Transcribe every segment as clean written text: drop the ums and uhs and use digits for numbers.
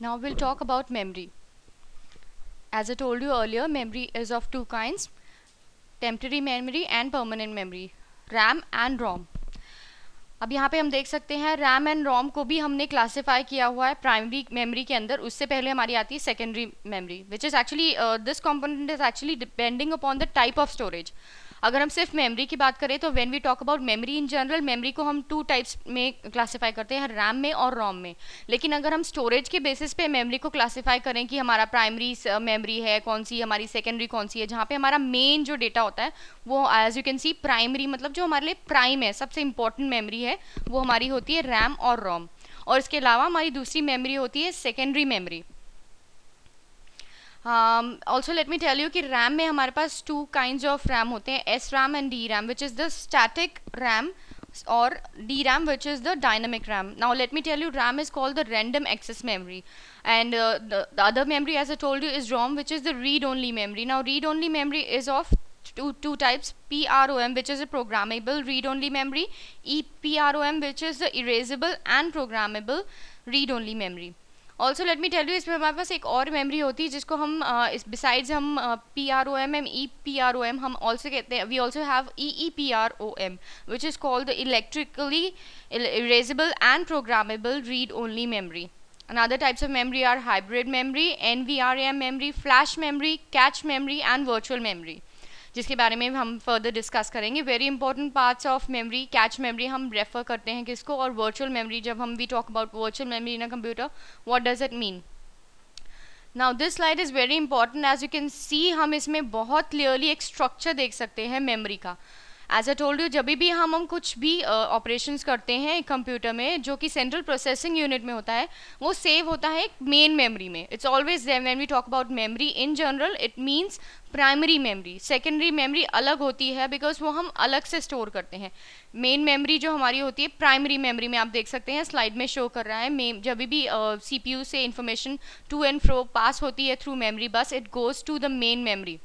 Now we'll talk about memory. As I told you earlier, memory is of two kinds: temporary memory and permanent memory, RAM and ROM. अब यहाँ पे हम देख सकते हैं RAM and रोम को भी हमने क्लासिफाई किया हुआ है प्राइमरी मेमोरी के अंदर. उससे पहले हमारी आती है secondary memory, which is actually this component is actually depending upon the type of storage. अगर हम सिर्फ मेमोरी की बात करें तो when we talk about memory in general, memory को हम टू टाइप्स में क्लासिफाई करते हैं, रैम में और रोम में. लेकिन अगर हम स्टोरेज के बेसिस पे मेमोरी को क्लासिफाई करें कि हमारा प्राइमरी मेमोरी है कौन सी, हमारी सेकेंडरी कौन सी है, जहाँ पे हमारा मेन जो डेटा होता है वो as you can see primary, मतलब जो हमारे लिए प्राइम है, सबसे इंपॉर्टेंट मेमोरी है, वो हमारी होती है रैम और रोम. और इसके अलावा हमारी दूसरी मेमोरी होती है secondary memory. Also let me tell you कि रैम में हमारे पास टू काइंड्स ऑफ रैम होते हैं, S RAM and D RAM, which is the static RAM, और D RAM which is the dynamic RAM. Now let me tell you, RAM is called the random access memory, and the other memory, as I told you, is ROM, which is the read-only memory. Now read-only memory is of two types: PROM, which is a programmable read-only memory; EPROM, which is the erasable and programmable read-only memory. Also let me tell you, इसमें हमारे पास एक और memory होती है जिसको हम besides हम PROM and EPROM हम ऑल्सो कहते हैं, we also have EEPROM, which is called the electrically erasable and programmable read only memory. Another types of memory are hybrid memory, NVRAM memory, flash memory, cache memory and virtual memory, जिसके बारे में हम further discuss करेंगे. Very important parts of memory. Cache memory हम refer करते हैं किसको, और वर्चुअल मेमोरी, जब हम we talk about virtual memory in a computer, what does it mean. Now this slide is very important. As you can see, हम इसमें बहुत क्लियरली एक स्ट्रक्चर देख सकते हैं मेमोरी का. एज आई टोल्ड यू, जब भी हम कुछ भी ऑपरेशंस करते हैं कंप्यूटर में, जो कि सेंट्रल प्रोसेसिंग यूनिट में होता है, वो सेव होता है एक मेन मेमोरी में. It's always there when we talk about memory in general, it means primary memory. Secondary memory अलग होती है बिकॉज वो हम अलग से स्टोर करते हैं. मेन मेमोरी जो हमारी होती है प्राइमरी मेमोरी में, आप देख सकते हैं स्लाइड में शो कर रहा है, जब भी CPU से इंफॉर्मेशन टू एंड फ्रो पास होती है through memory bus, it goes to the main memory.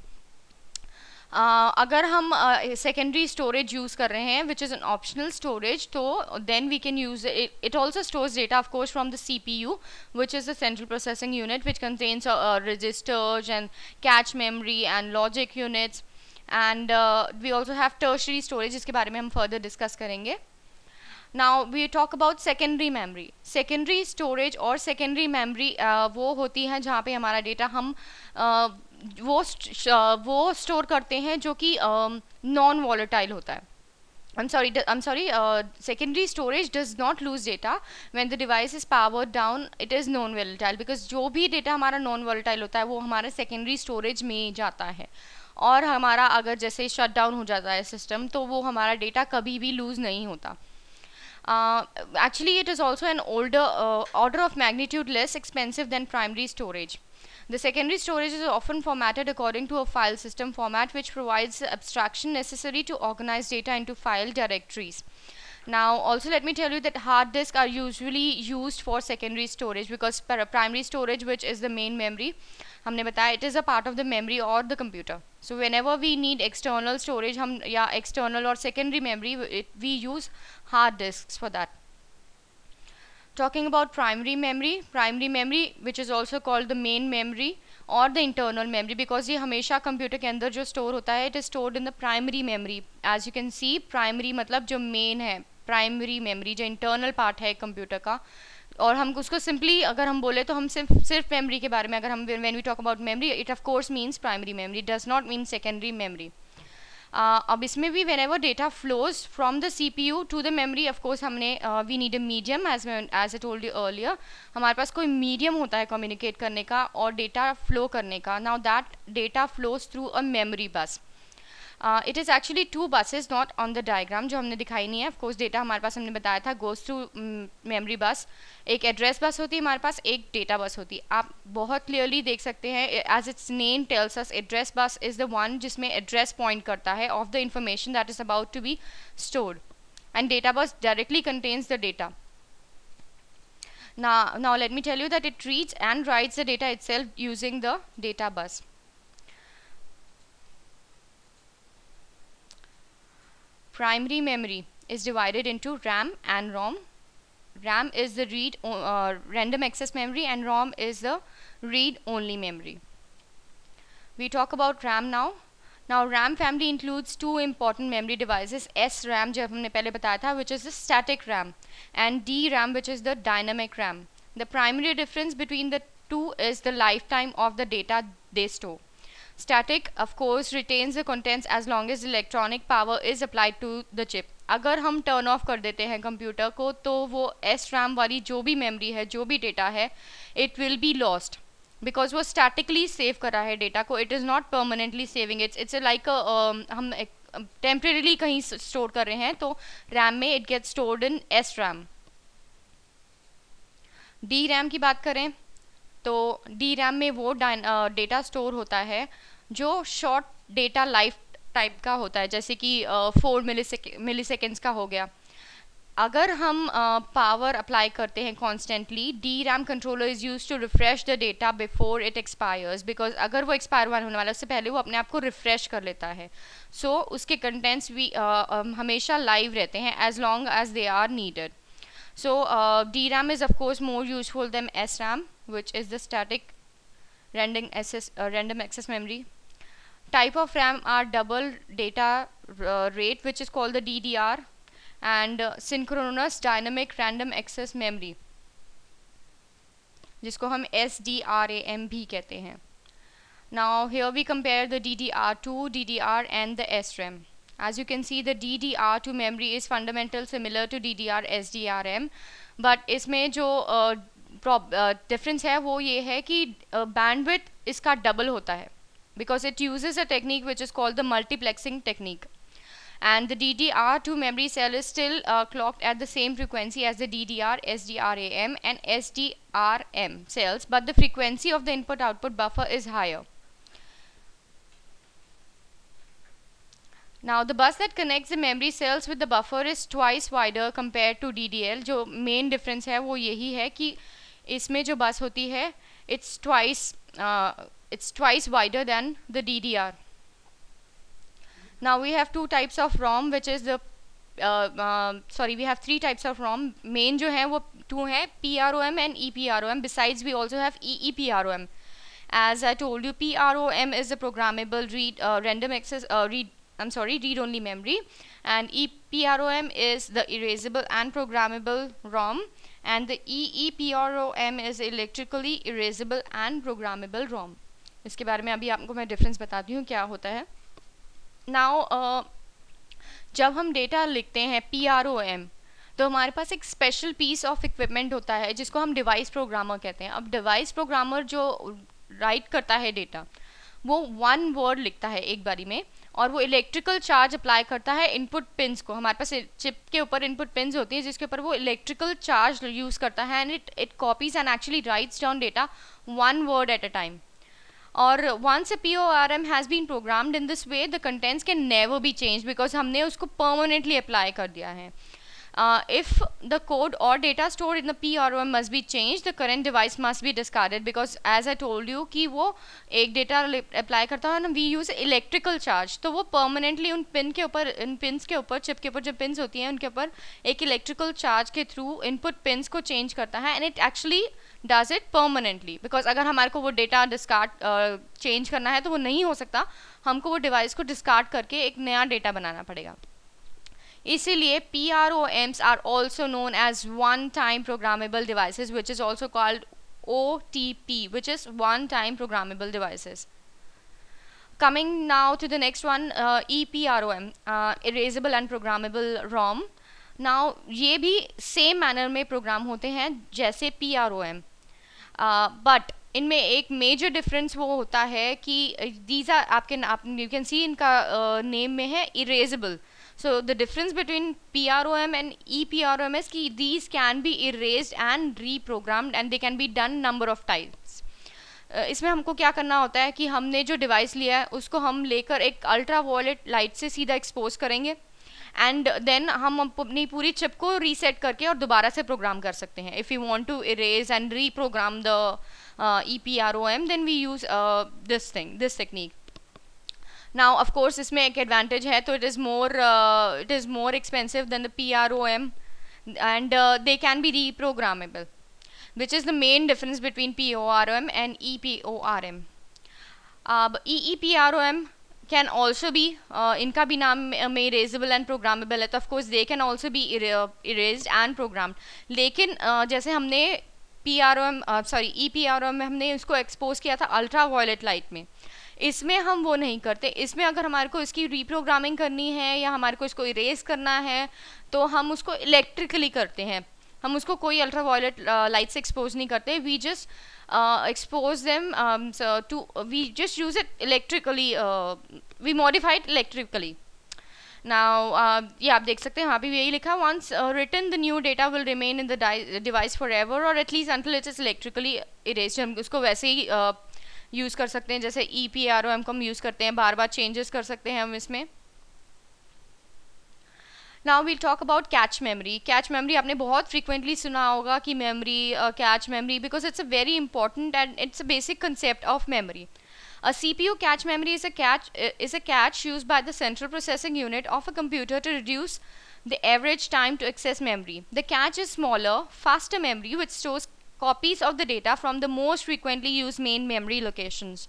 अगर हम सेकेंडरी स्टोरेज यूज़ कर रहे हैं, which is an optional storage, तो then we can use it also stores data of course from the CPU, which is the central processing unit, which contains registers and cache memory and logic units. And we also have tertiary storage, जिसके बारे में हम further discuss करेंगे. Now we talk about secondary memory. Secondary storage और secondary memory वो होती है जहाँ पे हमारा डेटा हम वो स्टोर करते हैं जो कि नॉन वॉलेटाइल होता है. I'm sorry, secondary storage does not lose data when the device is powered down. It is non volatile, because जो भी डेटा हमारा नॉन वॉलेटाइल होता है वो हमारे सेकेंडरी स्टोरेज में जाता है, और हमारा अगर जैसे शट डाउन हो जाता है सिस्टम, तो वो हमारा डेटा कभी भी लूज़ नहीं होता. Actually, it is also an order of magnitude less expensive than primary storage. The secondary storage is often formatted according to a file system format, which provides the abstraction necessary to organize data into file directories. Now, also let me tell you that hard disks are usually used for secondary storage, because primary storage, which is the main memory, हमने बताया, it is a part of the memory or the computer. So whenever we need external storage, हम या external or secondary memory, we use hard disks for that. Talking about primary memory, which is also called the main memory or the internal memory, because ये हमेशा computer के अंदर जो store होता है, it is stored in the primary memory. As you can see, primary मतलब जो main है, प्राइमरी मेमोरी जो इंटरनल पार्ट है कंप्यूटर का. और हम उसको सिंपली अगर हम बोले तो हम सिर्फ मेमोरी के बारे में अगर हम when we talk about memory, it of course means primary memory, does not mean secondary memory. अब इसमें भी whenever data flows from the CPU to the memory, of course हमने we need a medium, as I told you earlier, हमारे पास कोई medium होता है communicate करने का और डेटा फ्लो करने का. Now that data flows through a memory bus. It is actually two buses, not on the diagram, जो हमने दिखाई नहीं है. Of course डेटा हमारे पास हमने बताया था goes through memory bus. एक एड्रेस बस होती है हमारे पास, एक डेटा बस होती है. आप बहुत क्लियरली देख सकते हैं, as its name tells us, address bus is the one जिसमें एड्रेस पॉइंट करता है of the information that is about to be stored, and data bus directly contains the data. Now let me tell you that it reads and writes the data itself using the data bus. Primary memory is divided into RAM and ROM. RAM is the random access memory and ROM is the read only memory. We talk about RAM now. Now RAM family includes two important memory devices, SRAM जो हमने पहले बताया था, which is the static RAM, and DRAM, which is the dynamic RAM. The primary difference between the two is the lifetime of the data they store. Static of course retains the contents as long as electronic power is applied to the chip. अगर हम turn off कर देते हैं computer को तो वो SRAM वाली जो भी मेमोरी है, जो भी डेटा है, it will be lost. Because वो स्टैटिकली सेव कर रहा है डेटा को, it is not permanently saving it's like हम टेम्परेरीली कहीं स्टोर कर रहे हैं, तो रैम में it get stored in S RAM. D RAM की बात करें तो डी रैम में वो डेटा स्टोर होता है जो शॉर्ट डेटा लाइफ टाइप का होता है, जैसे कि 4 मिलीसेकेंड्स का हो गया. अगर हम पावर अप्लाई करते हैं constantly, D RAM controller is use to refresh the data before it expires, because अगर वो एक्सपायर होने वाला है उससे पहले वो अपने आप को रिफ्रेश कर लेता है. सो उसके कंटेंट्स भी हमेशा लाइव रहते हैं as long as they are needed. So D RAM is of course more useful than S RAM, which is the static random access memory. Type of RAM are double data rate, which is called the DDR, and synchronous dynamic random access memory, जिसको हम SDRAM भी कहते हैं. Now here we compare the DDR2, DDR and the SRAM. As you can see, the DDR2 memory is fundamental similar to DDR SDRAM, but इसमें जो difference है वो ये है कि bandwidth इसका double होता है, because it uses a technique which is called the multiplexing technique. And the DDR2 memory cell is still clocked at the same frequency as the DDR, SDRAM and SDRM cells, but the frequency of the input-output buffer is higher. Now the bus that connects the memory cells with the buffer is twice wider compared to DDL. जो main difference है वो यही है कि इसमें जो bus होती है it's twice wider than the DDR. Now we have two types of ROM, which is the we have three types of ROM. Main जो है वो two है, PROM and EPROM. Besides we also have EEPROM. As I told you, PROM is the programmable read-only memory, and EPROM is the erasable and programmable ROM, and the EEPROM is electrically erasable and programmable ROM. इसके बारे में अभी आपको मैं difference बताती हूँ क्या होता है. Now जब हम डेटा लिखते हैं PROM, तो हमारे पास एक स्पेशल पीस ऑफ इक्विपमेंट होता है जिसको हम डिवाइस प्रोग्रामर कहते हैं. अब डिवाइस प्रोग्रामर जो राइट करता है डेटा, वो 1 वर्ड लिखता है एक बारी में, और वो इलेक्ट्रिकल चार्ज अप्लाई करता है इनपुट पिंस को. हमारे पास चिप के ऊपर इनपुट पिंस होती हैं जिसके ऊपर वो इलेक्ट्रिकल चार्ज यूज़ करता है, and it copies and actually rights down data 1 word at a time. Or once a PORM has been programmed in this way, the contents can never be changed because हमने उसको permanently apply कर दिया है. If the code or data stored in the PROM must be changed, the current device must be discarded, because as I told you कि वो एक data apply करता है ना, we use electrical charge, तो वो permanently उन pins के ऊपर chip के ऊपर जो pins होती हैं उनके ऊपर एक electrical charge के through input pins को change करता है, and it actually does it permanently, because अगर हमारे को वो data discard change करना है तो वो नहीं हो सकता, हमको वो device को discard करके एक नया data बनाना पड़ेगा. इसीलिए PROMs are also known as one-time programmable devices, which is also called OTP, which is one-time programmable devices. Coming now to the next one, EPROM, erasable and programmable ROM. Now ये भी same manner में program होते हैं जैसे PROM, but इनमें एक major difference वो होता है कि these are you can see इनका name में है erasable. So the difference between PROM and EPROM is कि these can be erased and reprogrammed, and they can be done number of times. इसमें हमको क्या करना होता है कि हमने जो डिवाइस लिया है उसको हम लेकर एक अल्ट्रा वायलेट लाइट से सीधा एक्सपोज करेंगे, एंड देन हम अपनी पूरी चिप को रीसेट करके और दोबारा से प्रोग्राम कर सकते हैं. If you want to erase and reprogram the EPROM, then we use this technique. Now of course इसमें एक advantage है, तो it is more expensive than the PROM. and they can be reprogrammable, which is the main difference between PORM and EPORM. EEPROM can also be इनका भी नाम में erasable and programmable है, तो of course they can also be erased and programmed. लेकिन जैसे हमने EPROM में हमने इसको एक्सपोज किया था अल्ट्रा वायलेट लाइट में, इसमें हम वो नहीं करते. इसमें अगर हमारे को इसकी रीप्रोग्रामिंग करनी है या हमारे को इसको इरेज करना है तो हम उसको इलेक्ट्रिकली करते हैं. हम उसको कोई अल्ट्रा वायलेट लाइट से एक्सपोज नहीं करते. We just expose them we just use it electrically, we modify it electrically. Now ये आप देख सकते हैं यहाँ पे यही लिखा, once written the new data will remain in the device forever or at least until it is electrically erased. हम उसको वैसे ही यूज़ कर सकते हैं जैसे EPROM को हम यूज़ करते हैं, बार बार चेंजेस कर सकते हैं हम इसमें. Now we'll talk about cache memory. Cache memory आपने बहुत frequently सुना होगा कि memory, cache memory, because it's a very important and it's a basic concept of memory. A CPU cache memory is a cache used by the central processing unit of a computer to reduce the average time to access memory. The cache is smaller, faster memory which stores copies of the data from the most frequently used main memory locations.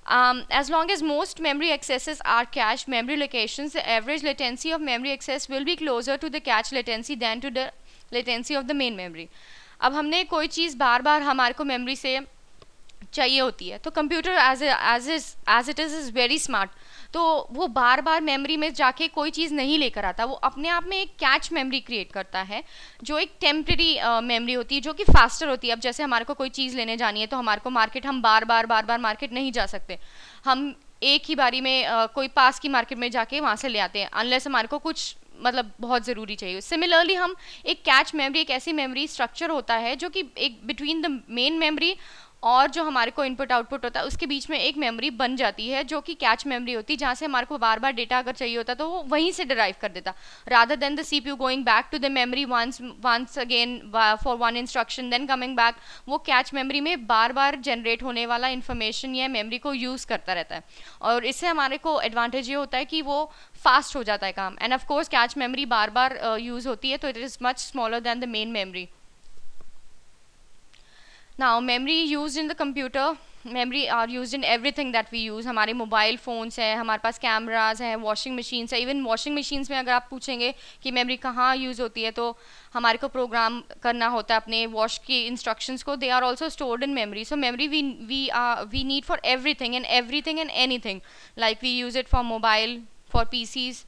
As long as most memory accesses are cached memory locations, the average latency of memory access will be closer to the cache latency than to the latency of the main memory. अब हमने कोई चीज़ बार बार हमारे को memory से चाहिए होती है, तो computer as it is very smart, तो वो बार बार मेमोरी में जाके कोई चीज़ नहीं लेकर आता, वो अपने आप में एक कैच मेमोरी क्रिएट करता है जो एक टेम्परेरी मेमोरी होती है, जो कि फास्टर होती है. अब जैसे हमारे को कोई चीज़ लेने जानी है तो हमारे को मार्केट, हम बार बार मार्केट नहीं जा सकते, हम एक ही बारी में कोई पास की मार्केट में जाके वहाँ से ले आते हैं, अनलेस हमारे को कुछ मतलब बहुत ज़रूरी चाहिए. सिमिलरली हम एक कैच मेमोरी, एक ऐसी मेमोरी स्ट्रक्चर होता है जो कि एक बिटवीन द मेन मेमोरी और जो हमारे को इनपुट आउटपुट होता है उसके बीच में एक मेमोरी बन जाती है जो कि कैच मेमोरी होती है, जहाँ से हमारे को बार बार डेटा अगर चाहिए होता तो वो वहीं से डिराइव कर देता, rather than the CPU going back to the memory once again for one instruction then coming back. वो कैच मेमोरी में बार बार जनरेट होने वाला इन्फॉर्मेशन या मेमोरी को यूज़ करता रहता है, और इससे हमारे को एडवांटेज ये होता है कि वो फास्ट हो जाता है काम. End of course cache memory bar bar use होती है, तो it is much smaller than the main memory. Now memory used in the computer, memory are used in everything that we use. हमारे mobile phones हैं, हमारे पास cameras हैं, washing machines है. Even washing machines में अगर आप पूछेंगे कि मेमोरी कहाँ यूज़ होती है तो हमारे को प्रोग्राम करना होता है अपने वॉश की इंस्ट्रक्शंस को. They are also stored in memory. So memory we need for everything and anything, like we use it for mobile, for PCs.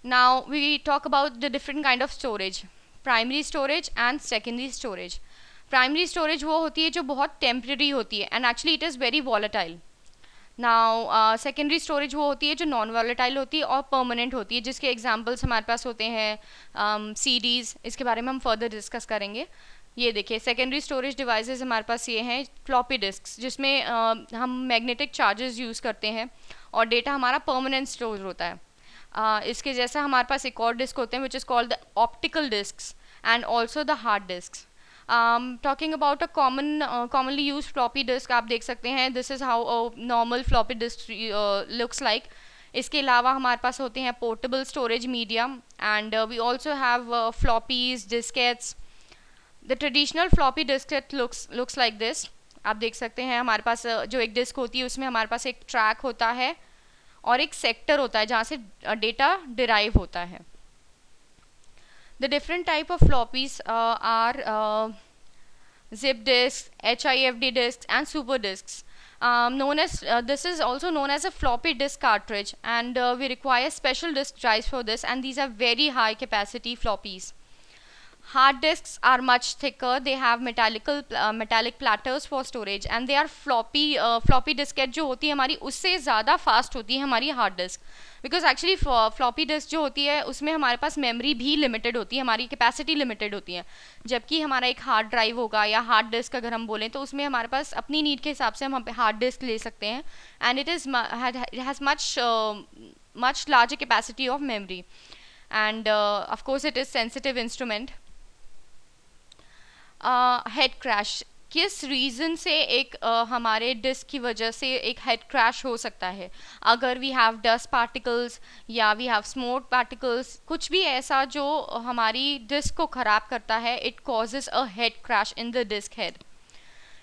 Now we talk about the different kind of storage, primary storage and secondary storage. Primary storage वो होती है जो बहुत temporary होती है and actually it is very volatile. Now secondary storage वो होती है जो नॉन वॉलेटाइल होती है और परमानेंट होती है, जिसके एग्जांपल्स हमारे पास होते हैं CDs. इसके बारे में हम फर्दर डिस्कस करेंगे. ये देखिए सेकेंडरी स्टोरेज डिवाइसेस हमारे पास ये हैं फ्लॉपी डिस्क्स, जिसमें हम मैग्नेटिक चार्जेस यूज़ करते हैं और डेटा हमारा परमानेंट स्टोर होता है. इसके जैसा हमारे पास एक और डिस्क होते हैं which is called the optical disks and also the hard disks. Talking about a commonly used floppy disk, आप देख सकते हैं this is how a normal floppy disk looks like. इसके अलावा हमारे पास होते हैं portable storage media and we also have floppies, diskettes. The traditional floppy diskette looks like this. आप देख सकते हैं हमारे पास जो एक डिस्क होती है उसमें हमारे पास एक ट्रैक होता है और एक सेक्टर होता है जहाँ से डेटा डिराइव होता है. The different type of floppies are zip disks, HIFD disks and super disks. This is also known as a floppy disk cartridge, and we require special disk drives for this, and these are very high capacity floppies. Hard disks are much thicker. They have metallic platters for storage, and they are floppy diskette जो होती है हमारी उससे ज़्यादा fast होती है हमारी hard disk, because actually floppy disk जो होती है उसमें हमारे पास मेमोरी भी लिमिटेड होती है, हमारी कैपेसिटी लिमिटेड होती है, जबकि हमारा एक हार्ड ड्राइव होगा या हार्ड डिस्क अगर हम बोलें तो उसमें हमारे पास अपनी नीड के हिसाब से हम हार्ड डिस्क ले सकते हैं and it has much larger capacity of memory end of course it is sensitive instrument. Head crash. किस रीज़न से एक हमारे डिस्क की वजह से एक हेड क्रैश हो सकता है। अगर वी हैव डस्ट पार्टिकल्स या वी हैव स्मोक पार्टिकल्स, कुछ भी ऐसा जो हमारी डिस्क को ख़राब करता है, it causes a head crash in the disk head.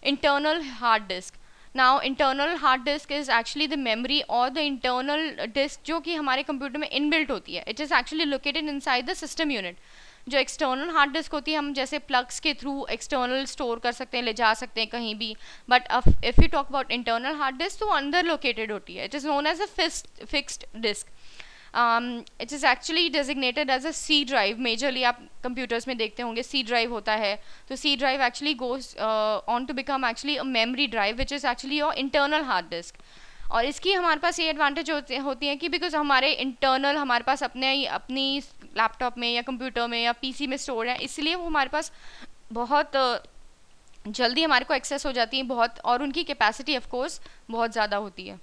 Internal hard disc, now internal hard disc is actually the memory और द इंटरनल डिस्क जो कि हमारे कंप्यूटर में इनबिल्ट होती है। It is actually located inside the system unit. जो external hard disk होती है हम जैसे प्लग्स के थ्रू एक्सटर्नल स्टोर कर सकते हैं, ले जा सकते हैं कहीं भी, but if you talk about internal hard disk तो अंदर लोकेटेड होती है। It is known as a fixed disk. It is actually designated as a C drive. Majorly आप कंप्यूटर्स में देखते होंगे सी ड्राइव होता है, तो C drive actually goes on to become actually a memory drive which is actually your internal hard disk. और इसकी हमारे पास ये एडवांटेज होती है कि बिकॉज हमारे इंटरनल हमारे पास अपनी लैपटॉप में या कंप्यूटर में या पीसी में स्टोर है, इसलिए वो हमारे पास बहुत जल्दी हमारे को एक्सेस हो जाती है बहुत, और उनकी कैपेसिटी ऑफ कोर्स बहुत ज़्यादा होती है।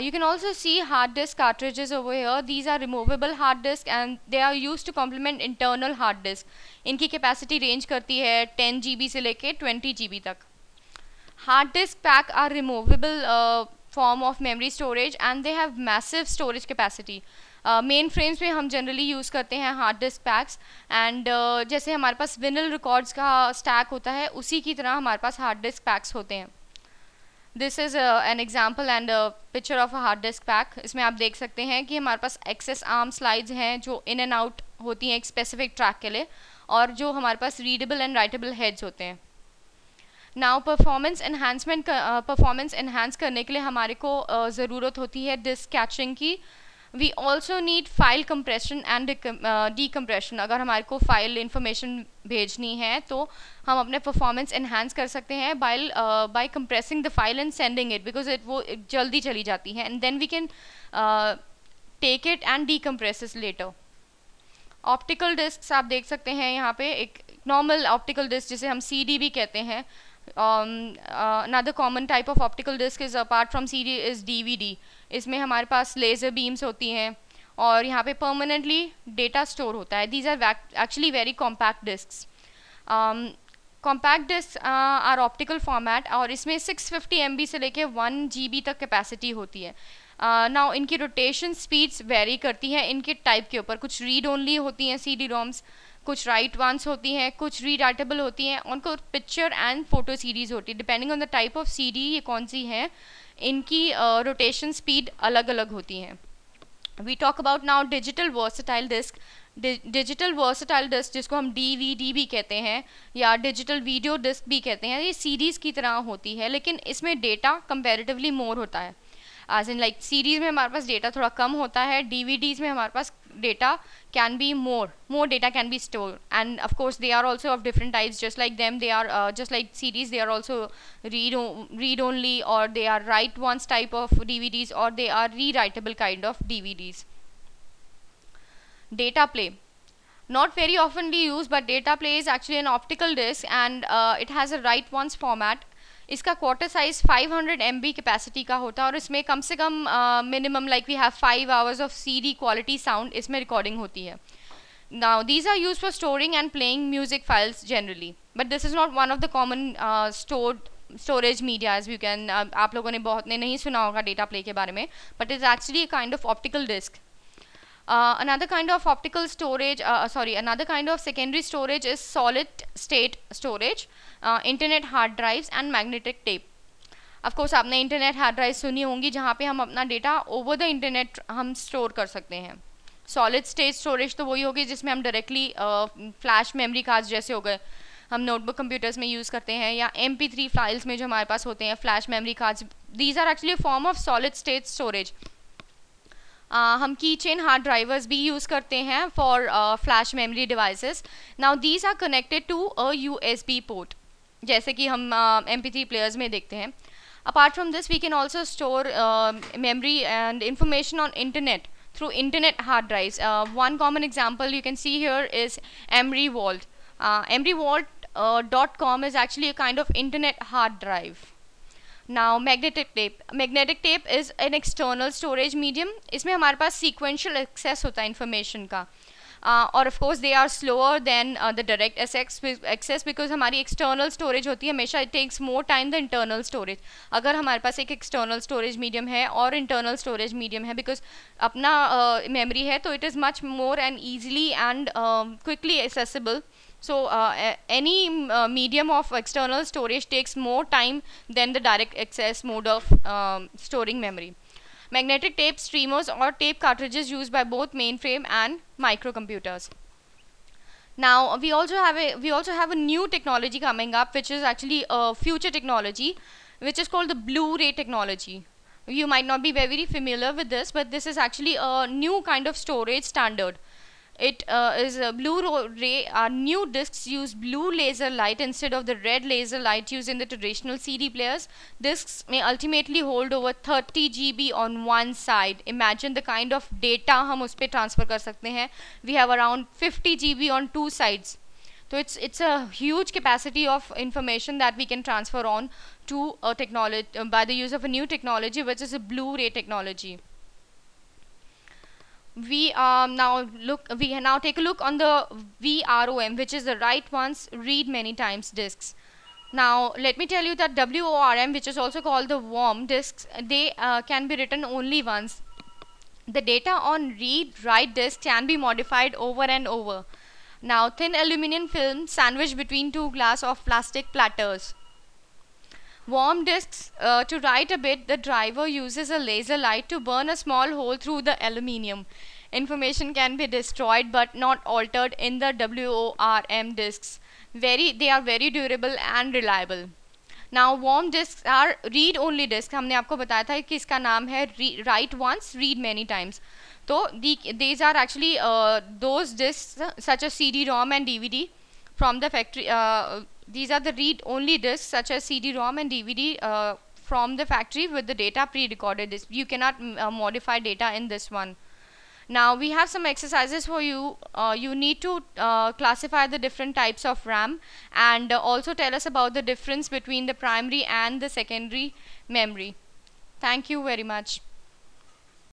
You can also see hard disk cartridges over here. These are removable hard disk and they are used to complement internal hard disk. इनकी कैपेसिटी रेंज करती है 10 GB से लेके 20 GB तक। Hard disk pack are removable form of memory storage and they have massive storage capacity. Main frames में हम generally use करते हैं हार्ड डिस्क पैक्स, एंड जैसे हमारे पास विनिल रिकॉर्ड्स का स्टैक होता है उसी की तरह हमारे पास हार्ड डिस्क पैक्स होते हैं। This is an example and picture of a hard disk pack. इसमें आप देख सकते हैं कि हमारे पास एक्सेस आर्म स्लाइड्स हैं जो इन एंड आउट होती हैं एक स्पेसिफिक ट्रैक के लिए, और जो हमारे पास रीडेबल एंड राइटेबल हेड्स होते हैं। नाउ परफॉर्मेंस एनहांस करने के लिए हमारे को ज़रूरत होती है डिस्क कैचिंग की। We also need file compression and decompression. अगर हमारे को फाइल इंफॉर्मेशन भेजनी है तो हम अपने परफॉर्मेंस एनहांस कर सकते हैं by compressing the file and sending it, because वो जल्दी चली जाती है, and then we can take it and decompress later. Optical disc आप देख सकते हैं यहाँ पे, एक नॉर्मल ऑप्टिकल डिस्क जिसे हम CD भी कहते हैं। another common type of optical disk is apart from CD is DVD. इसमें हमारे पास लेज़र बीम्स होती हैं और यहाँ पे परमानेंटली डेटा स्टोर होता है। These are actually very compact disks. Compact disks are optical format और इसमें 650 MB से लेके 1 GB तक कैपेसिटी होती है। नाउ इनकी रोटेशन स्पीड्स वेरी करती हैं इनके टाइप के ऊपर। कुछ रीड ओनली होती हैं CD-ROMs, कुछ राइट वंस होती हैं, कुछ रीड राइटेबल होती हैं, उनको पिक्चर एंड फोटो सीरीज़ होती है। Depending on the type of CD ये कौन सी हैं, इनकी रोटेशन स्पीड अलग अलग होती हैं। We talk about now digital versatile disk. Digital versatile disk जिसको हम DVD भी कहते हैं या डिजिटल वीडियो डिस्क भी कहते हैं, ये सीरीज़ की तरह होती है, लेकिन इसमें डेटा कंपैरेटिवली मोर होता है। एज इन लाइक सीरीज़ में हमारे पास डेटा थोड़ा कम होता है, DVDs में हमारे पास data can be more data can be stored, and of course they are also of different types. Just like them, they are just like CDs, they are also read only, or they are write once type of DVDs, or they are rewritable kind of DVDs. Data play, not very oftenly used, but data play is actually an optical disc and it has a write once format. इसका quarter size 500 MB capacity का होता है और इसमें कम से कम minimum like we have 5 hours of CD quality sound इसमें रिकॉर्डिंग होती है। Now these are used for storing and playing music files generally, but this is not one of the common storage media as you can. आप लोगों ने बहुत ने नहीं सुना होगा डेटा प्ले के बारे में, but is actually a kind of optical disk. Another kind of optical storage, another kind of secondary storage is solid state storage, internet hard drives and magnetic tape. Of course आपने internet hard drive सुनी होंगी जहाँ पे हम अपना data over the internet हम store कर सकते हैं। solid state storage तो वही होगी जिसमें हम डायरेक्टली फ्लैश मेमोरी कार्ड्स जैसे हो गए हम नोटबुक कंप्यूटर्स में यूज़ करते हैं, या MP3 फाइल्स में जो हमारे पास होते हैं flash memory cards, these are actually a form of solid state storage. हम की चेन हार्ड ड्राइवर्स भी यूज़ करते हैं for flash memory devices. Now these are connected to a USB port, जैसे कि हम MP3 प्लेयर्स में देखते हैं। Apart from this we can also store memory and information on internet through internet hard drives. One common example you can see here is 𝗪𝗏𝗡. 𝗪𝗏𝗡.com is actually a kind of internet hard drive. Now magnetic tape. Magnetic tape is an external storage medium. इसमें हमारे पास sequential access होता है information का। और of course they are slower than the direct access because हमारी external storage होती है हमेशा, it takes more time than internal storage. अगर हमारे पास एक external storage medium है और internal storage medium है, because अपना memory है, तो it is much more and easily and quickly accessible. So any medium of external storage takes more time than the direct access mode of storing memory. Magnetic tape streamers or tape cartridges used by both mainframe and microcomputers. Now we also have a new technology coming up, which is actually a future technology, which is called the Blu-ray technology. You might not be very familiar with this, but this is actually a new kind of storage standard. It is a Blu-ray. New discs use blue laser light instead of the red laser light used in the traditional CD players. Discs may ultimately hold over 30 GB on one side. Imagine the kind of data हम उस पे transfer कर सकते हैं. We have around 50 GB on two sides. So it's a huge capacity of information that we can transfer on to a technology by the use of a new technology, which is a Blu-ray technology. We now take a look on the VROM, which is the write once, read many times disks. Now let me tell you that WORM, which is also called the WORM disks, they can be written only once. The data on read-write disk can be modified over and over. Now thin aluminum film sandwiched between two glass of plastic platters. WORM disks, to write a bit, the driver uses a laser light to burn a small hole through the aluminium. Information can be destroyed but not altered in the WORM disks. They are very durable and reliable. Now WORM disks are read-only disks. हमने आपको बताया था कि इसका नाम है write once, read many times. So these are actually those disks such as CD-ROM and DVD from the factory. These are the read-only disks such as CD-ROM and DVD from the factory with the data pre-recorded. You cannot modify data in this one. Now we have some exercises for you. You need to classify the different types of RAM and also tell us about the difference between the primary and the secondary memory. Thank you very much.